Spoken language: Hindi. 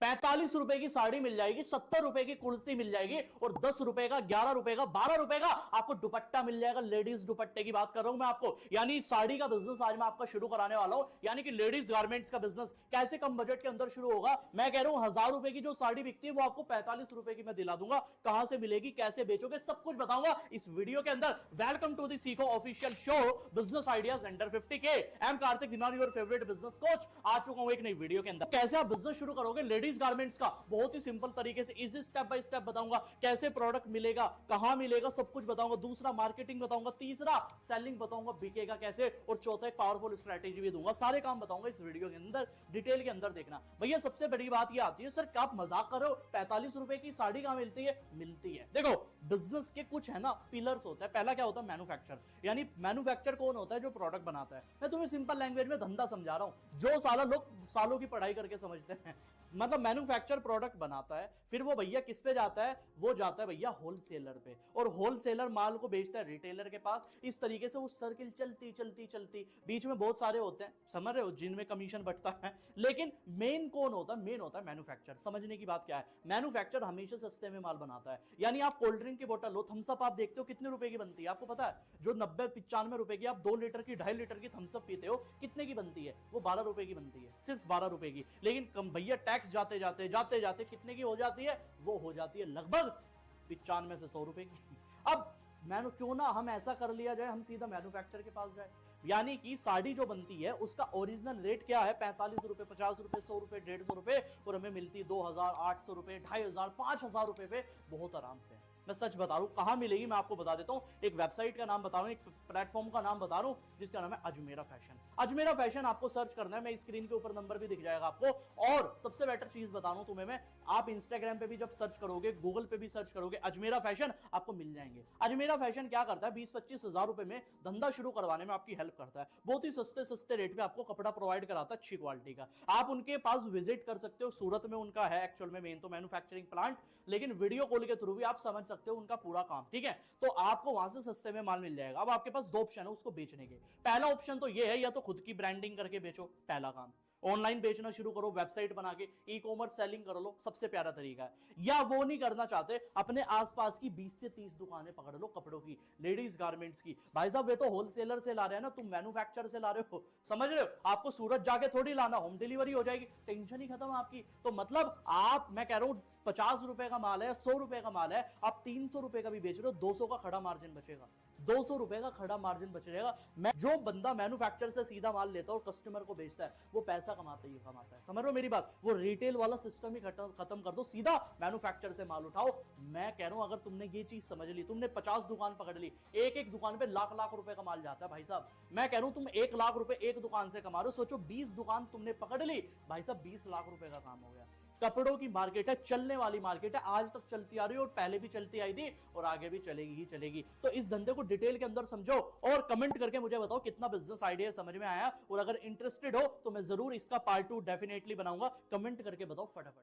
45 रुपए की साड़ी मिल जाएगी, 70 रुपए की कुर्ती मिल जाएगी और 10 रुपए का, 11 रुपए का, 12 रुपए का आपको दुपट्टा मिल जाएगा। लेडीज दुपट्टे की बात कर रहा हूं मैं आपको, यानी साड़ी का बिजनेस आज मैं आपका शुरू कराने वाला हूं, यानी कि लेडीज गारमेंट्स का बिजनेस कैसे कम बजट के अंदर शुरू होगा। मैं कह रहा हूं 1000 रुपए की जो साड़ी बिकती है वो आपको 45 रुपए की मैं दिला दूंगा। कहां से मिलेगी, कैसे बेचोगे, सब कुछ बताऊंगा इस वीडियो के अंदर। Welcome to the Seekho official show, business ideas under 50K। I am Kartik Dinani, your favourite business coach. आ चुका हूं एक नई वीडियो के अंदर। कैसे आप बिजनेस शुरू करोगे लेडीज गारमेंट्स का, बहुत ही सिंपल तरीके से इजी स्टेप बाय स्टेप बताऊंगा। कैसे प्रोडक्ट मिलेगा, कहां मिलेगा, सब कुछ बताऊंगा। दूसरा मार्केटिंग बताऊंगा, तीसरा सेलिंग बताऊंगा, बिकेगा कैसे, और चौथा एक पावरफुल स्ट्रेटेजी भी दूंगा। सारे काम बताऊंगा इस वीडियो के अंदर, डिटेल के अंदर देखना। भैया सबसे बड़ी बात यह आती है, सर क्या आप मजाक कर रहे हो, 45 रुपए की साड़ी कहां मिलती है? मिलती है। देखो बिजनेस के कुछ है ना पिलर्स होता है। पहला क्या होता है? मैन्युफैक्चर। यानी मैन्युफैक्चर कौन होता है? जो प्रोडक्ट बनाता है। मैं तुम्हें सिंपल लैंग्वेज में धंधा समझा रहा हूं, जो साला लोग सालों की पढ़ाई करके समझते हैं। मतलब मैन्युफैक्चर प्रोडक्ट बनाता है, फिर वो भैया किस पे जाता है? वो जाता है भैया होलसेलर पे, और होलसेलर माल को बेचता है रिटेलर के पास। इस तरीके से वो सर्किल चलती चलती चलती, बीच में बहुत सारे होते हैं, समझ रहे हो, जिनमें कमीशन बटता है। लेकिन मेन कौन होता है? मेन होता है मैन्युफैक्चर। समझने की बात क्या है, मैन्युफैक्चर हमेशा सस्ते में माल बनाता है। यानी आप कोल्ड ड्रिंक की बोतल लो, थम्सअप आप देखते हो कितने रुपए की बनती है, आपको पता है? जो 90-95 रुपए की आप 2 लीटर की, 2.5 लीटर की थम्सअप पीते हो, कितने की बनती है? वो 12 रुपए की बनती है, सिर्फ 12 रुपए की। लेकिन कम भैया टैक्स जाते जाते जाते जाते कितने की हो जाती है? वो हो जाती है लगभग 95 से 100 रुपए की। अब क्यों ना हम ऐसा कर लिया जाए, हम सीधा मैन्युफैक्चर के पास जाए। यानी कि साड़ी जो बनती है उसका ओरिजिनल रेट क्या है? 45 रुपए, 50 रुपए, 100 रुपए, 150 रुपए, और हमें मिलती है 2800 रुपए, 2500, 5000 रुपए पे बहुत आराम से। मैं सच बता रहा हूं, कहां मिलेगी मैं आपको बता देता हूं। एक वेबसाइट का नाम बता रहा हूं, एक प्लेटफॉर्म का नाम बता रहा हूं, जिसका नाम है अजमेरा फैशन। अजमेरा फैशन आपको सर्च करना है, मैं स्क्रीन के ऊपर नंबर भी दिख जाएगा आपको। और सबसे बेटर चीज बता रहा हूं तुम्हें मैं, आप इंस्टाग्राम पे भी जब सर्च करोगे, गूगल पे भी सर्च करोगे अजमेरा फैशन, आपको मिल जाएंगे। अजमेरा फैशन क्या करता है? 20-25 हजार रुपए में धंधा शुरू करवाने में आपकी हेल्प करता है। बहुत ही सस्ते सस्ते रेट पे आपको कपड़ा प्रोवाइड कराता है, अच्छी क्वालिटी का। आप उनके पास विजिट कर सकते हो, सूरत में उनका है एक्चुअल में मेन तो मैन्युफैक्चरिंग प्लांट, लेकिन वीडियो कॉल के थ्रू भी आप समझ सकते हो उनका पूरा काम, ठीक है? तो आपको वहां से सस्ते में माल मिल जाएगा। अब आपके पास 2 ऑप्शन है उसको बेचने के। पहला ऑप्शन तो ये है, या तो खुद की ब्रांडिंग करके बेचो, पहला काम। ऑनलाइन बेचना शुरू करो, वेबसाइट बना के ई कॉमर्स सेलिंग कर लो, सबसे प्यारा तरीका है। या वो नहीं करना चाहते, अपने आसपास की 20 से 30 दुकानें पकड़ लो कपड़ों की, लेडीज गारमेंट्स की। भाई साहब वे तो होलसेलर से ला रहे हैं ना, तुम मैन्युफैक्चर से ला रहे हो, समझ रहे हो? आपको सूरत जाके थोड़ी लाना, होम डिलीवरी हो जाएगी, टेंशन ही खत्म आपकी। तो मतलब आप, मैं कह रहा हूं 50 रुपए का माल है, 100 रुपए का माल है, आप 300 रुपए का भी बेच रहे हो, 200 का खड़ा मार्जिन बचेगा, 200 रुपए का खड़ा मार्जिन बचेगा। जो बंदा मैन्युफैक्चर से सीधा माल लेता है और कस्टमर को बेचता है, वो पैसा कमाता ही कमाता है। समझ रहे हो मेरी बात? वो रिटेल वाला सिस्टम ही खत्म कर दो, सीधा मैन्युफैक्चर से माल उठाओ। मैं कह रहा हूं अगर तुमने ये चीज समझ ली, तुमने 50 दुकान पकड़ ली, एक एक दुकान पे लाख लाख रुपए का माल जाता है भाई साहब। मैं कह रहा हूं तुम 1 लाख रुपए एक दुकान से कमा रहे हो, सोचो 20 दुकान तुमने पकड़ ली, भाई साहब 20 लाख रुपए का काम हो गया। कपड़ों की मार्केट है, चलने वाली मार्केट है, आज तक चलती आ रही है और पहले भी चलती आई थी और आगे भी चलेगी ही चलेगी। तो इस धंधे को डिटेल के अंदर समझो और कमेंट करके मुझे बताओ कितना बिजनेस आइडिया समझ में आया। और अगर इंटरेस्टेड हो तो मैं जरूर इसका पार्ट 2 डेफिनेटली बनाऊंगा। कमेंट करके बताओ फटाफट।